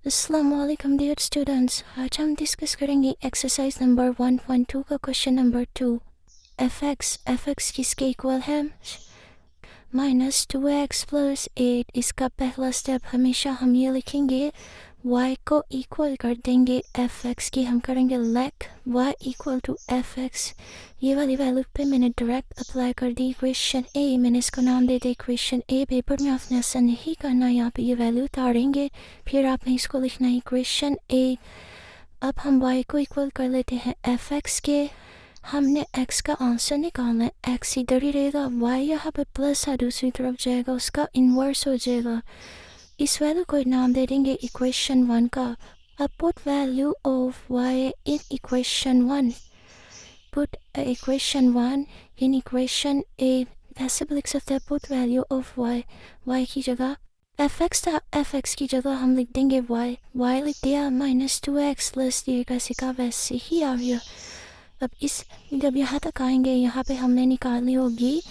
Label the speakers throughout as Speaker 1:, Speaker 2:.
Speaker 1: अस्सलामुअलैकुम dear students, आज हम डिस्कस करेंगे एक्सरसाइज नंबर 1.2 का क्वेश्चन नंबर 2। एफ एक्स किसके इक्वल है? -2x plus 8। इसका पहला स्टेप हमेशा हम ये लिखेंगे, y को इक्वल कर देंगे एफ एक्स की। हम करेंगे let y equal to F X. ये वाली वैल्यू पे मैंने डायरेक्ट अप्लाई कर दी इक्वेशन ए। मैंने इसको नाम दे दिया इक्वेशन ए। पेपर में आपने ऐसा नहीं करना, यहाँ पे ये वैल्यू उतारेंगे, फिर आपने इसको लिखना है इक्वेशन ए। अब हम y को इक्वल कर लेते हैं एफ एक्स के। हमने x का आंसर निकालना है, x इधर ही रहेगा, y यहाँ पे प्लस है, दूसरी तरफ जाएगा, उसका इन्वर्स हो जाएगा। इस वैल्यू को नाम दे देंगे इक्वेशन 1 का। अब put value of y in equation 1। Put equation 1 in equation A. ऐसे भी लिख सकते हैं, पुट वैल्यू ऑफ y की जगह एफ एक्स था, एफ एक्स की जगह हम लिख देंगे y लिख दिया। -2x प्लस दिएगा सिका वैसे ही आ गया। अब इस जब यहाँ तक आएंगे, यहाँ पे हमने निकालनी होगी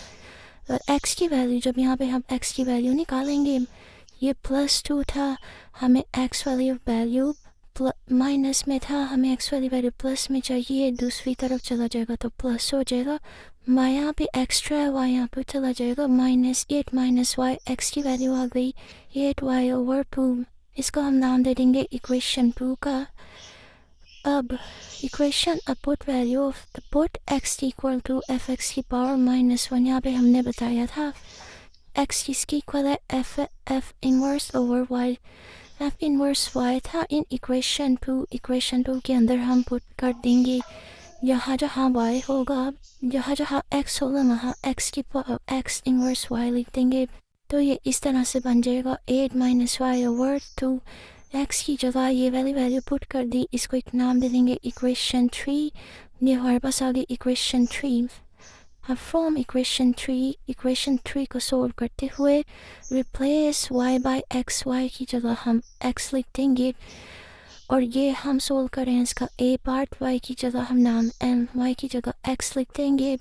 Speaker 1: x की वैल्यू। जब यहाँ पे हम x की वैल्यू निकालेंगे, ये +2 था, हमें x वाली वैल्यू माइनस में था, हमें x वाली वैल्यू प्लस में चाहिए, दूसरी तरफ चला जाएगा तो प्लस हो जाएगा। y यहाँ पे एक्स्ट्रा है, y यहाँ पे चला जाएगा, -8 माइनस y, x की वैल्यू आ गई 8y/2। इसको हम नाम दे देंगे इक्वेशन 2 का। अब equation put value of put x equal to F X की पावर -1। यहाँ पे हमने बताया था x किसकी इक्वल है, f inverse over y। f inverse y था इन इक्वेशन 2। इक्वेशन 2 के अंदर हम पुट कर देंगे, यहाँ जहाँ y होगा, जहाँ जहाँ x होगा वहाँ x इनवर्स y लिख देंगे। तो ये इस तरह से बन जाएगा 8 माइनस y/2। x की जगह ये वाली वैल्यू पुट कर दी, इसको एक नाम दे देंगे इक्वेशन 3। ये हमारे पास आ गई इक्वेशन 3। अब फ्रॉम इक्वेशन 3 को सोल्व करते हुए replace y by x, y की जगह हम x लिख देंगे, और ये हम सोल्व करें इसका a पार्ट, y की जगह हम नाम y की जगह x लिख देंगे।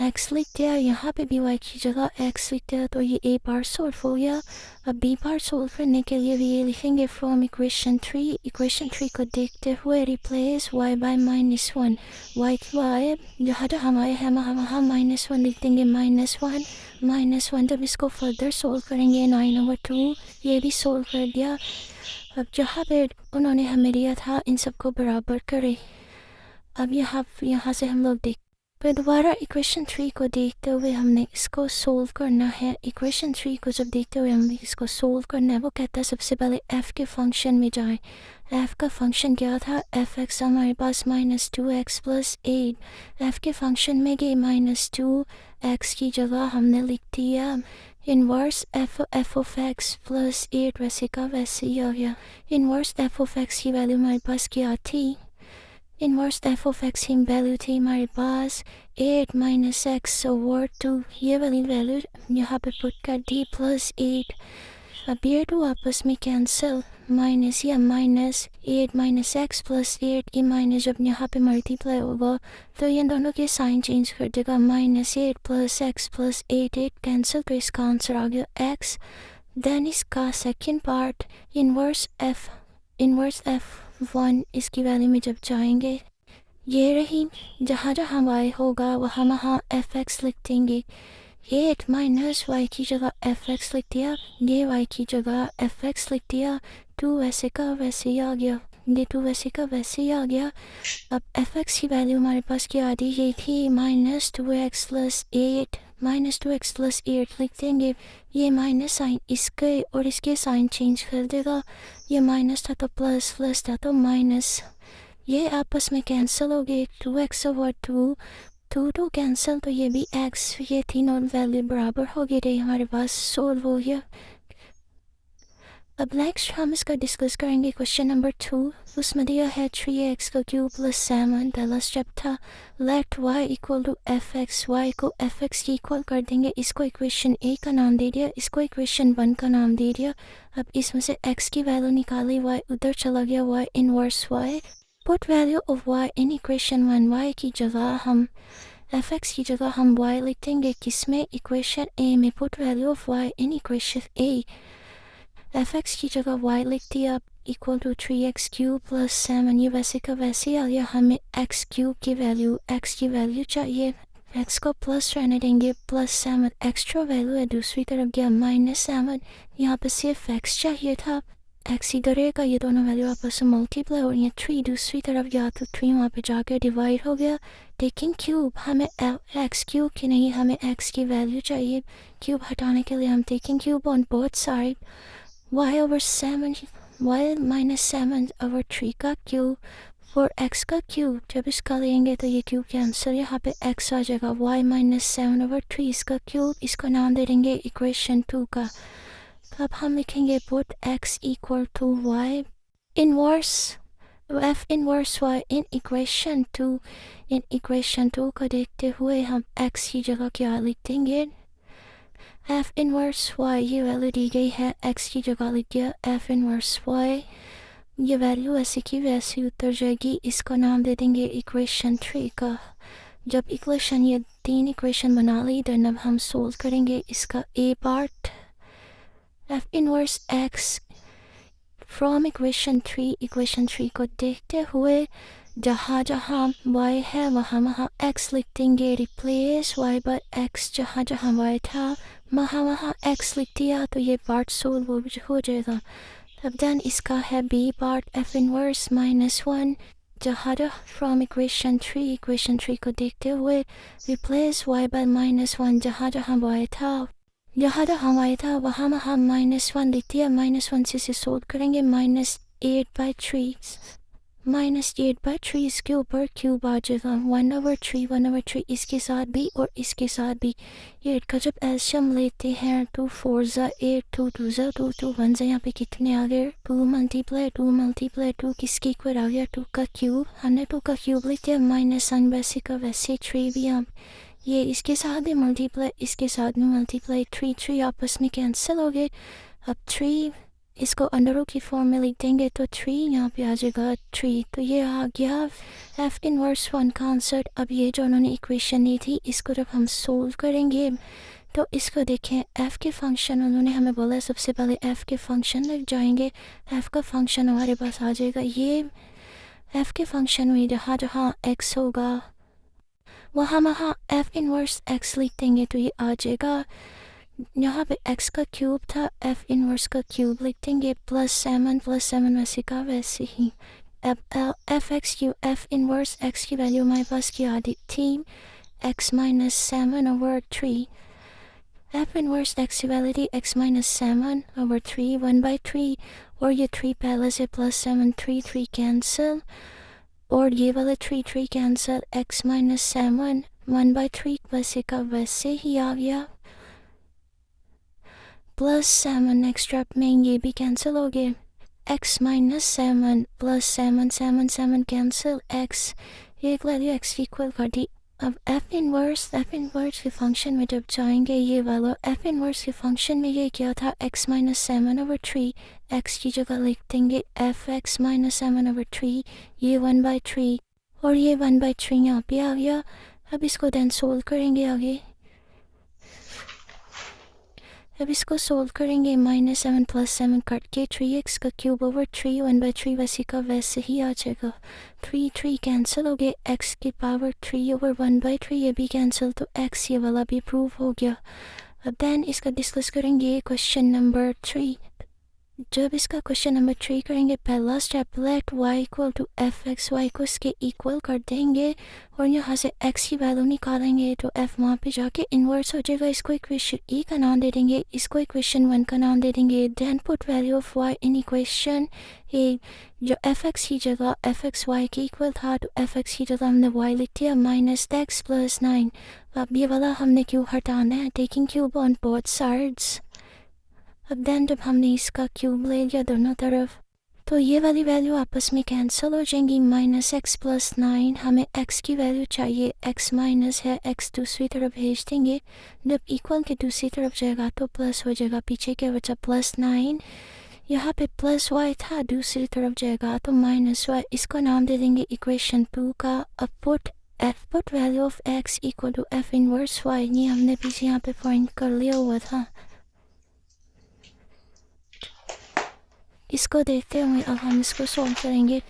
Speaker 1: x लिख दिया, यहाँ पे भी y की जगह x लिख दिया, तो ये a पार्ट सोल्व हो गया। अब b पार्ट सोल्व करने के लिए भी ये लिखेंगे फ्रॉम इक्वेशन 3 को देखते हुए रिप्लेस y बाय -1। y जहाँ जहाँ हमारे है वहाँ -1 लिख देंगे, -1 जब इसको फर्दर सोल्व करेंगे 9/2, ये भी सोल्व कर दिया। अब जहाँ पे उन्होंने हमें दिया था इन सबको बराबर करें। अब यहाँ से हम लोग फिर दोबारा इक्वेशन 3 को देखते हुए हमने इसको सोल्व करना है। इक्वेशन 3 को जब देखते हुए हमने इसको सोल्व करना है, वो कहता है सबसे पहले f के फंक्शन में जाएं। f का फंक्शन क्या था, एफ एक्स हमारे पास -2x प्लस 8। f के फंक्शन में गए -2x की जगह हमने लिख दिया inverse f of x plus 8, वैसे का वैसे ही आ गया। इनवर्स f ऑफ x की वैल्यू हमारे पास क्या थी, इनवर्स f ऑफ x की वैल्यू थी हमारे पास 8 माइनस x/2। ये वाली वैल्यू यहाँ पे पुट कर दी +8। अब ये दो आपस में कैंसिल, माइनस या माइनस 8 माइनस x प्लस 8 की माइनस जब यहाँ पे मल्टीप्लाई होगा तो ये दोनों के साइन चेंज कर देगा, -8 प्लस x प्लस 8 कैंसिल, तो इसका आंसर आ गया x। देन इसका सेकेंड पार्ट इनवर्स f1, इसकी वैल्यू में जब जाएंगे, ये रही, जहाँ जहाँ y होगा वहाँ एफ एक्स लिख देंगे। 8 माइनस y की जगह एफ एक्स लिख दिया, ये y की जगह एफ एक्स लिख दिया, 2 वैसे का वैसे ही आ गया, ये 2 वैसे का वैसे ही आ गया। अब एफ एक्स की वैल्यू हमारे पास क्या आती, ये थी -2x प्लस 8, -2x प्लस 8 लिख देंगे। ये माइनस साइन इसके और इसके साइन चेंज कर देगा, ये माइनस था तो प्लस, प्लस था तो माइनस, ये आपस में कैंसिल हो गए, 2x/2 2 कैंसिल, तो ये भी x, ये तीनों वैल्यू बराबर हो गई रही, हमारे पास सोल्व हो गया। अब नेक्स्ट हम इसका डिस्कस करेंगे क्वेश्चन नंबर 2। उसमें दिया है 3x³ प्लस 7। पहला स्टेप था let y equal to F X, y को एफ एक्स की इक्वल कर देंगे, इसको इक्वेशन a का नाम दे दिया, इसको इक्वेशन 1 का नाम दे दिया। अब इसमें से x की वैल्यू निकाली, y उधर चला गया, y inverse y। Put value of y in equation 1, y की जगह हम एफ एक्स की जगह हम y लिख देंगे, किसमें, इक्वेशन a में। Put value of y in equation a, fx की जगह y लिख दिया equal to 3x cube plus 7। ये वैसे का वैसे आ गया। हमें x क्यूब की वैल्यू चाहिए। x को प्लस रहने देंगे, प्लस 7 एक्स्ट्रा वैल्यू है, दूसरी तरफ गया -7। यहाँ पे सिर्फ x चाहिए था, x इधर रहेगा, ये दोनों वैल्यू आपस में मल्टीप्लाई और ये 3 दूसरी तरफ गया तो 3 वहाँ पे जाकर डिवाइड हो गया। टेकिंग क्यूब, हमें x क्यूब की नहीं, हमें x की वैल्यू चाहिए। क्यूब हटाने के लिए हम taking cube on both side, y -7 over 3 का क्यूब और x का क्यूब। जब इसका लेंगे तो ये क्यूब कैंसिल, यहाँ पे x आ जाएगा y -7 ओवर 3 इसका क्यूब। इसका नाम दे देंगे इक्वेशन 2 का। अब हम लिखेंगे put x equal to y inverse f inverse y in equation 2। In equation 2 को देखते हुए हम x की जगह क्या लिख देंगे, f इनवर्स y, ये वैल्यू दी गई है, x की जगह लिख दिया f इनवर्स y। ये वैल्यू ऐसी की वैसी उतर जाएगी, इसका नाम दे देंगे इक्वेशन 3 का। जब इक्वेशन ये 3 इक्वेशन बना ली देन अब हम सोल्व करेंगे इसका a part. f inverse x from equation 3 को देखते हुए जहाँ जहाँ y है वहाँ वहाँ x लिख देंगे, रिप्लेस y बाय x। जहाँ जहाँ y था वहाँ वहाँ x लिख दिया तो ये पार्ट सोल्व हो जाएगा। अब देन इसका है b पार्ट, f इनवर्स -1 जहाँ जहाँ फ्रॉम इक्वेशन 3 को देखते हुए रिप्लेस y बाय -1। जहाँ जहाँ y था वहाँ वहाँ -1 लिख दिया, -1 से सोल्व करेंगे, -8/3 इसके ऊपर क्यूब आ जाएगा, 1/3 इसके साथ भी और इसके साथ भी। 8 का जब एलसीएम लेते हैं 2 4 ज़ा 8, 2 2 ज़ा 2, 2 1 ज़ा यहाँ पे कितने आ गए, 2 मल्टीप्लाई 2 किसके इक्वल आ गया, 2 का क्यूब। हमने 2 का क्यूब लिख दिया, -1 वैसे का वैसे 3 भी हम ये इसके साथ भी मल्टीप्लाई, इसके साथ भी मल्टीप्लाई, 3 आपस में कैंसिल हो गए। अब 3 इसको अंडर की फॉर्म में लिख देंगे तो 3 यहाँ पे आ जाएगा 3। तो ये आ गया f इनवर्स 1 का आंसर। अब ये जो उन्होंने इक्वेशन दी थी इसको जब हम सोल्व करेंगे तो इसको देखें, f के फंक्शन उन्होंने हमें बोला सबसे पहले f के फंक्शन लग जाएंगे। f का फंक्शन हमारे पास आ जाएगा, ये f के फंक्शन में जहाँ जहाँ x होगा वहाँ वहाँ f इनवर्स x लिख देंगे तो ये आ जाएगा। यहाँ पे x का क्यूब था, f इनवर्स का क्यूब लिख देंगे, +7 वैसे का वैसे ही। अब f इनवर्स x की वैल्यू हमारे पास क्या दी थी, x -7 over 3। f inverse x की वैल्यू थी x -7 ओवर 3, 1/3 और ये 3 पहले से +7 3 कैंसिल और ये वाला 3 कैंसिल, x -7 1/3 वैसे का वैसे ही आ गया, +7 एक्स्ट्रा में ये भी कैंसिल हो गए, x -7 +7 कैंसिल, x एक वैल्यू x की इक्वल कर दी। अब f इनवर्स के फंक्शन में जब जाएंगे ये वाला f इनवर्स के फंक्शन में ये क्या था, x -7 ओवर 3, x की जगह लिख देंगे fx -7 ओवर 3, ये 1/3 और ये 1/3 यहाँ पे आ गया। अब इसको देन सोल्व करेंगे आगे। अब इसको सोल्व करेंगे, -7 +7 कट के 3x का क्यूब ओवर 3, 1/3 वैसे का वैसे ही आ जाएगा। 3 कैंसिल हो गए, x की पावर 3 ओवर 1/3 ये भी कैंसिल, तो x ये वाला भी प्रूव हो गया। अब देन इसका डिस्कस करेंगे क्वेश्चन नंबर 3। जब इसका क्वेश्चन नंबर 3 करेंगे, पहला step let y equal to fx, y को इसके इक्वल कर देंगे और यहाँ से x की वैल्यू निकालेंगे तो f वहाँ पे जाके इन्वर्स हो जाएगा। इसको इक्वेशन e का नाम दे देंगे, इसको इक्वेशन 1 का नाम दे देंगे। Then put value of y in equation A, जो fx की जगह fx y के इक्वल था तो fx की जगह हमने y लिख दिया -x + 9। अब ये वाला हमने क्यों हटाना है, taking cube on both sides. अब देन जब हमने इसका क्यूब ले लिया दोनों तरफ तो ये वाली वैल्यू आपस में कैंसिल हो जाएंगी, -x + 9। हमें x की वैल्यू चाहिए, x माइनस है, x दूसरी तरफ भेज देंगे। जब इक्वल के दूसरी तरफ जाएगा तो प्लस हो जाएगा, पीछे क्या बचा +9। यहाँ पे +y था, दूसरी तरफ जाएगा तो -y। इसको नाम दे देंगे इक्वेशन 2 का। अब put value of x equal to f inverse y, ये हमने पीछे यहाँ पे फाइंड कर लिया हुआ था। इसको देखते हुए अब हम इसको सॉल्व करेंगे।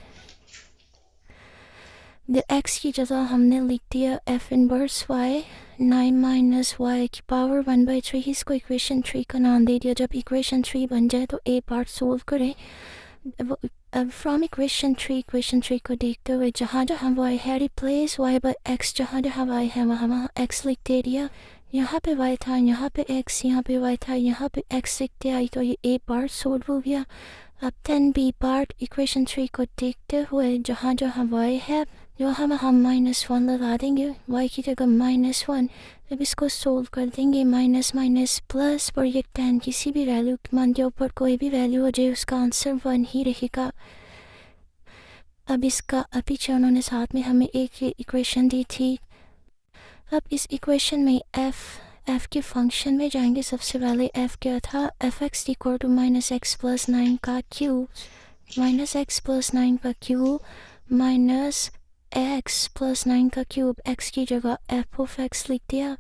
Speaker 1: द x की जगह हमने लिख दिया f inverse y 9 minus y की पावर 1/3। इसको इक्वेशन 3 का नाम दे दिया। जब इक्वेशन 3 बन जाए तो a पार्ट सोल्व करें। अब फ्रॉम इक्वेशन 3 को देखते हुए जहाँ जहाँ y है रिप्लेस y बाय x, जहाँ जहाँ y है वहाँ वहाँ x लिख दे दिया। यहाँ पे y था, यहाँ पे x, यहाँ पे y था, यहाँ पे x लिख दिया, तो ये a पार्ट सोल्व हो गया। अब 10b पार्ट इक्वेशन 3 को देखते हुए जहाँ जहाँ y है वहाँ हम -1 लगा देंगे, y की जगह -1। अब इसको सोल्व कर देंगे, माइनस माइनस प्लस, और ये 10 किसी भी वैल्यू मान के ऊपर कोई भी वैल्यू हो जाए उसका आंसर 1 ही रहेगा। अब इसका पीछे उन्होंने साथ में हमें एक इक्वेशन दी थी। अब इस इक्वेशन में f के फंक्शन में जाएंगे। सबसे पहले f क्या था, f(x) equal to -x plus 9 का क्यूब, -x प्लस 9 का क्यूब माइनस x प्लस 9 का क्यूब, x की जगह f ऑफ x लिख दिया।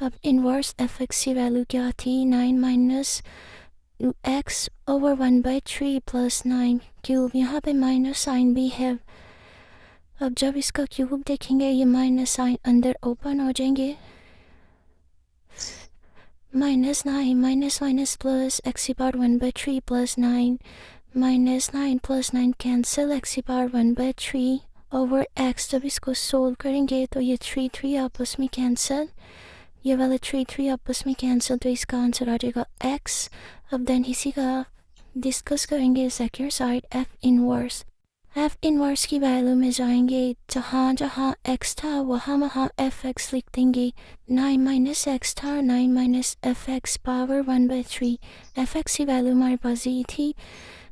Speaker 1: अब इनवर्स f(x) की वैल्यू क्या थी, 9 minus x over 1/3 plus 9 cube, यहाँ पे माइनस साइन भी है। अब जब इसका क्यूब देखेंगे ये माइनस साइन अंदर ओपन हो जाएंगे, -9 माइनस माइनस प्लस x की power 1/3 plus 9 minus 9 plus 9 cancel, x की पावर 1/3 ओवर x। जब इसको सोल्व करेंगे तो ये 3 आपस में कैंसिल, ये वाला 3 आपस में कैंसिल, तो इसका आंसर आ जाएगा x। अब देन इसी का डिस्कस करेंगे सेकंड साइड f इनवर्स की वैल्यू में जाएंगे। जहाँ जहाँ x था वहाँ वहाँ f(x) लिख देंगे। 9 माइनस x था, 9 माइनस f(x) पावर 1/3। f(x) की वैल्यू हमारे पास ये थी,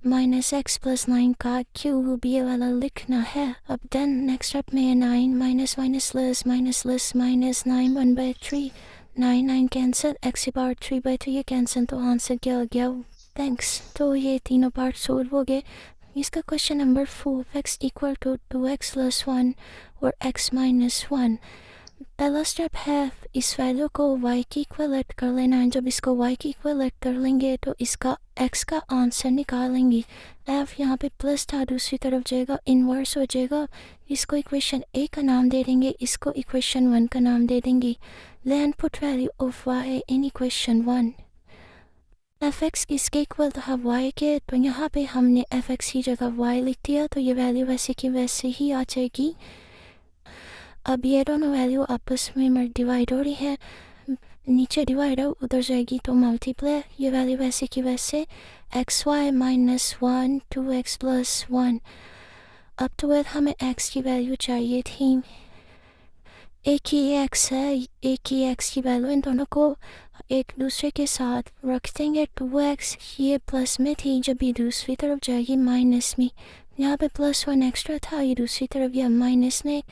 Speaker 1: -x प्लस 9 का क्यूब, ये वाला लिखना है। अब देन नेक्स्ट स्टेप में 9 minus minus plus minus 9 1/3, 9 cancel, x की पावर 3/3 ये कैंसिल, तो आंसर क्या हो गया, थैंक्स। तो ये तीनों पार्ट सोल्व हो गए। इसका question number 4, x equal to 2x plus 1 और x माइनस 1। पहला स्टेप है इस वैल्यू को y की इक्वलेट कर लेना है। जब इसको y की इक्वलेट कर लेंगे तो इसका x का आंसर निकालेंगे। f यहाँ पे प्लस था, दूसरी तरफ जाएगा इनवर्स हो जाएगा। इसको इक्वेशन a का नाम दे देंगे, इसको इक्वेशन 1 का नाम दे देंगे। Then put value of y in equation 1। f(x) इसके इक्वल था y के, तो यहाँ पे हमने f(x) की जगह y लिख दिया, तो ये वैल्यू वैसे की वैसे ही आ जाएगी। अब ये दोनों वैल्यू आपस में डिवाइड हो रही है, नीचे डिवाइड हो उधर जाएगी तो मल्टीप्लाई, ये वैल्यू वैसे की वैसे xy माइनस 1 2x प्लस 1। अब तो हमें x की वैल्यू चाहिए थी, एक ही x है, एक ही x की वैल्यू, इन दोनों को एक दूसरे के साथ रख देंगे। 2x ये प्लस में थी, जब ये दूसरी तरफ जाएगी माइनस में, यहाँ पे +1 एक्स्ट्रा था, ये दूसरी तरफ या माइनस में,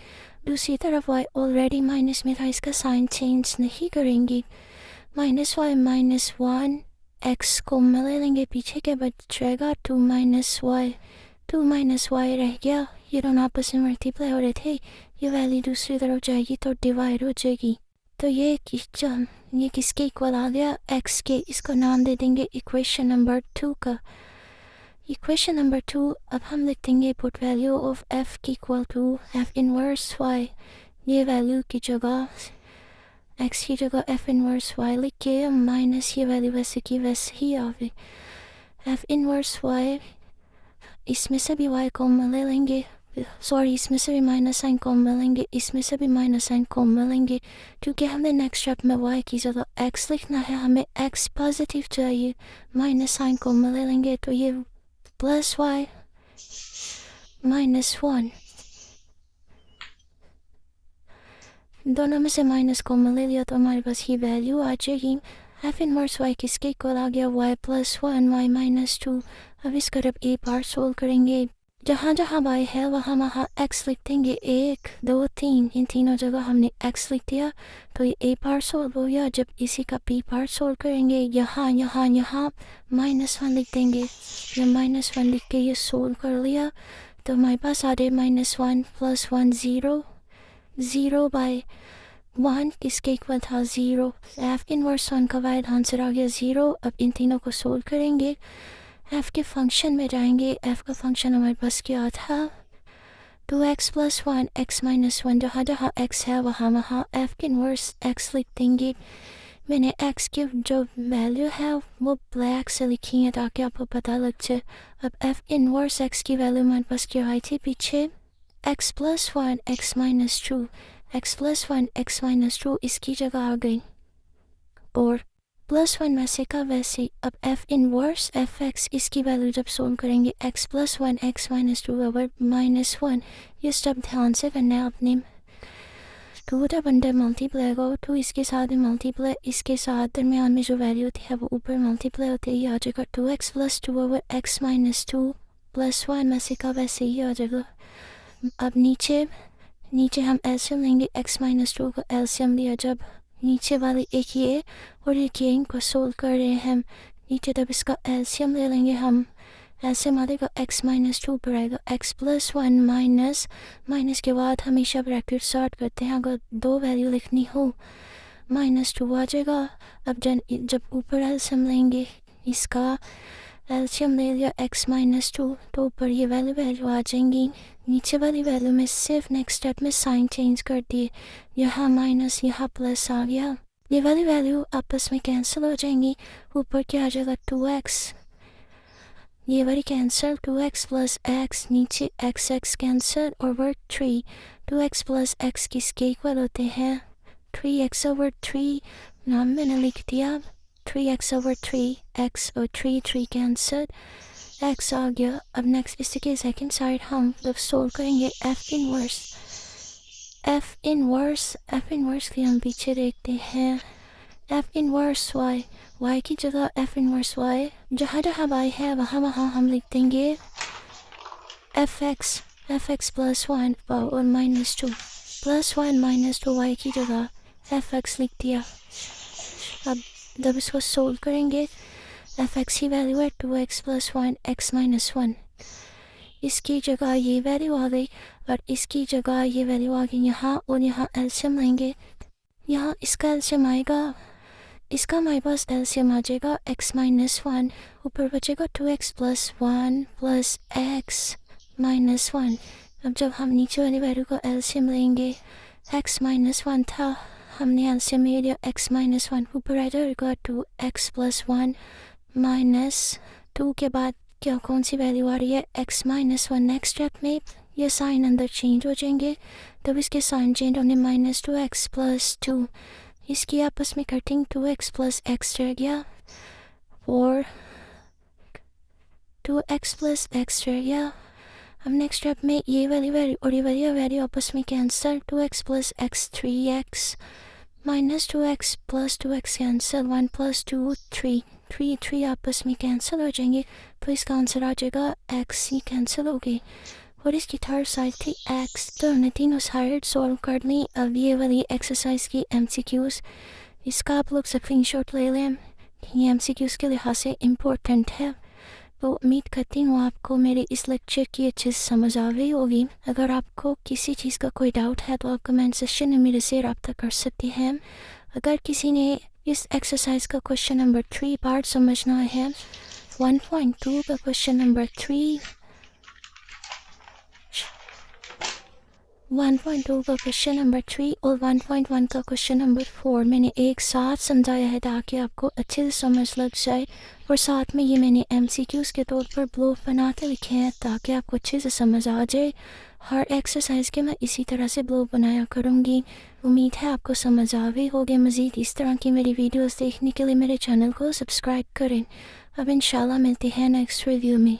Speaker 1: दूसरी तरफ y ऑलरेडी माइनस में था, इसका साइन चेंज नहीं करेंगे। -y माइनस 1 x को मिला लेंगे, पीछे के बचेगा 2 माइनस y रह गया। ये दोनों आपस में मल्टीप्लाई हो रहे थे, ये वैल्यू दूसरी तरफ जाएगी तो डिवाइड हो जाएगी। तो ये किसके इक्वल आ गया, x के। इसको नाम दे देंगे इक्वेशन नंबर 2 का। इक्वेशन नंबर 2 अब हम लिख देंगे पुट वैल्यू ऑफ f की equal to f inverse y। ये वैल्यू की जगह x की जगह f इनवर्स y लिख के माइनस ये वैल्यू वैसे की वैसे ही आवे। f इनवर्स y, इसमें से भी y को मिला लेंगे, सॉरी इसमें से भी माइनस साइन को मिलेंगे, इसमें से भी माइनस साइन को मिलेंगे, क्योंकि हमें नेक्स्ट स्टेप में y की जगह x लिखना है, हमें x पॉजिटिव चाहिए, माइनस साइन को मिला लेंगे, तो ये प्लस y माइनस 1, दोनों में से माइनस को मिला लिया तो हमारे पास ये वैल्यू आ जाएगी। f इनवर्स y किसके इक्वल आ गया, y प्लस 1 y माइनस 2। अब इसका जब a पार्ट सोल्व करेंगे, जहाँ जहाँ y है वहाँ वहाँ x लिख देंगे, 1 2 3, इन तीनों जगह हमने x लिख दिया, तो ये a पार्ट सोल्व हो गया। जब इसी का b पार्ट सोल्व करेंगे, यहाँ यहाँ यहाँ -1 लिख देंगे, ये -1 लिख के ये सोल्व कर लिया, तो हमारे पास आ जाए -1 प्लस 1 0, 0 बाय 1 किसके इक्वल था 0। f इनवर्स 1 का वाइड आंसर आ गया 0। अब इन तीनों को सोल्व करेंगे, f के फंक्शन में जाएंगे। f का फंक्शन हमारे पास क्या था, 2x + 1 x - 1। जहाँ जहाँ x है वहाँ वहाँ f के इन्वर्स x लिख देंगे। मैंने x की जो वैल्यू है वो ब्लैक से लिखी है ताकि आपको पता लग जाए। अब f इन्वर्स x की वैल्यू हमारे पास क्या आई थी पीछे, x + 1 x - 2, x + 1 x - 2 इसकी जगह आ गई और +1 वैसे का वैसे। अब f इन्वर्स fx इसकी वैल्यू जब सोल्व करेंगे x + 1 x - 2 ओवर -1, ये स्टेप ध्यान से करना है आपने। 2 जब अंडर मल्टीप्लाई होगा 2 इसके साथ में मल्टीप्लाई, इसके साथ दरमियान में जो वैल्यू थी है वो ऊपर मल्टीप्लाई होती है, ये आ जाएगा 2x + 2 ओवर x - 2 +1 वैसे का वैसे ही आ जाएगा। अब नीचे हम एलसीएम लेंगे, x - 2 का एलसीएम लिया जब नीचे वाले एक ये और एक ये, इनको सोल्व कर रहे हैं हम नीचे, तब इसका एलसीएम ले लेंगे हम। एलसीएम आएगा x - 2 पर आएगा x + 1 माइनस के बाद हमेशा ब्रैकेट स्टार्ट करते हैं, अगर दो वैल्यू लिखनी हो -2 आ जाएगा। अब जब ऊपर एलसीएम लेंगे, इसका एलसीएम ले लिया x - 2 तो ऊपर ये वैल्यू आ जाएंगी। नीचे वाली वैल्यू में सिर्फ नेक्स्ट स्टेप में साइन चेंज कर दिए, यहाँ माइनस यहाँ प्लस आ गया, ये वाली वैल्यू आपस में कैंसिल हो जाएंगी। ऊपर क्या आ जाएगा 2x, ये वाली कैंसिल, 2x + x, नीचे x कैंसिल और वर्ड 3, 2x + x किसके इक्वल होते हैं 3x/3, नाम मैंने लिख दिया 3x/3, x और 3 कैंसिल, x आ गया। अब नेक्स्ट इसके सेकंड साइड हम जब सोल्व करेंगे f इन्वर्स के हम पीछे देखते हैं f इन्वर्स y की जगह f इन्वर्स y, जहाँ जहाँ y है वहाँ वहाँ हम लिख देंगे fx + 1 और -2 +1 - 2 y की जगह fx लिख दिया। अब जब इसको सोल्व करेंगे fx की वैल्यू है 2x + 1 x - 1, इसकी जगह ये वैल्यू आ गई और इसकी जगह ये वैल्यू आ गई यहाँ, और यहाँ एलसीएम लेंगे, यहाँ इसका एलसीएम आएगा, इसका हमारे पास एलसीएम आ जाएगा x - 1, ऊपर बचेगा 2x + 1 + x - 1। अब जब हम नीचे वाली वैल्यू का एलसीएम लेंगे, x - 1 था, हमने एलसीएम ले लिया x - 1, ऊपर आ जाएगा 2x + 1 - 2 के बाद क्या कौन सी वैल्यू आ रही है x - 1। नेक्स्ट स्टेप में ये साइन अंदर चेंज हो जाएंगे, तब इसके साइन चेंज होने -2x + 2, इसकी आपस में कटिंग 2x + x रह गया और 2x + x रह गया। अब नेक्स्ट स्टेप में ये वाली वैल्यू और ये वाली वैल्यू आपस में cancel, 2x + x 3x -2x + 2x cancel, 1 + 2 3 आपस में कैंसिल हो जाएंगे, तो इसका आंसर आ जाएगा x, ही कैंसिल हो गई और इसकी थर्ड साइड थी x। तो हमने तीनों साइड सॉल्व कर ली। अब ये वाली एक्सरसाइज की MCQs, इसका आप लोग स्क्रीनशॉट ले लें, ये MCQs के लिहाज से इम्पोर्टेंट है। तो उम्मीद करती हूँ आपको मेरे इस लेक्चर की अच्छे से समझ आ गई होगी। अगर आपको किसी चीज़ का कोई डाउट है तो आप कमेंट सेक्शन में मेरे से रब्ता कर सकते हैं। अगर किसी ने इस एक्सरसाइज का क्वेश्चन नंबर 3 पार्ट समझना है, 1.2 का क्वेश्चन नंबर 3, 1.2 का क्वेश्चन नंबर 3 और 1.1 का क्वेश्चन नंबर 4 मैंने एक साथ समझाया है ताकि आपको अच्छे से समझ लग जाए, और साथ में ये मैंने MCQs के तौर पर ब्लॉग बना के लिखे हैं ताकि आपको अच्छे से समझ आ जाए। हर एक्सरसाइज के मैं इसी तरह से ब्लॉग बनाया करूँगी। उम्मीद है आपको समझ आ गई होगी। मज़ीद इस तरह की मेरी वीडियोस देखने के लिए मेरे चैनल को सब्सक्राइब करें। अब इंशाल्लाह मिलते हैं नेक्स्ट रिव्यू में।